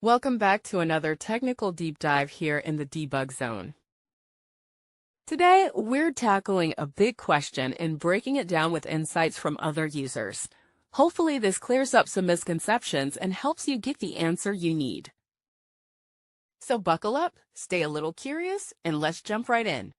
Welcome back to another technical deep dive here in the debug zone. Today, we're tackling a big question and breaking it down with insights from other users. Hopefully, this clears up some misconceptions and helps you get the answer you need. So buckle up, stay a little curious, and let's jump right in.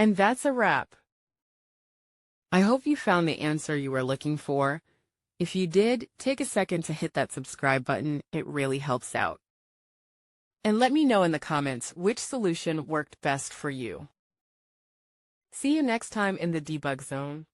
And that's a wrap. I hope you found the answer you were looking for. If you did, take a second to hit that subscribe button. It really helps out. And let me know in the comments which solution worked best for you. See you next time in the debug zone.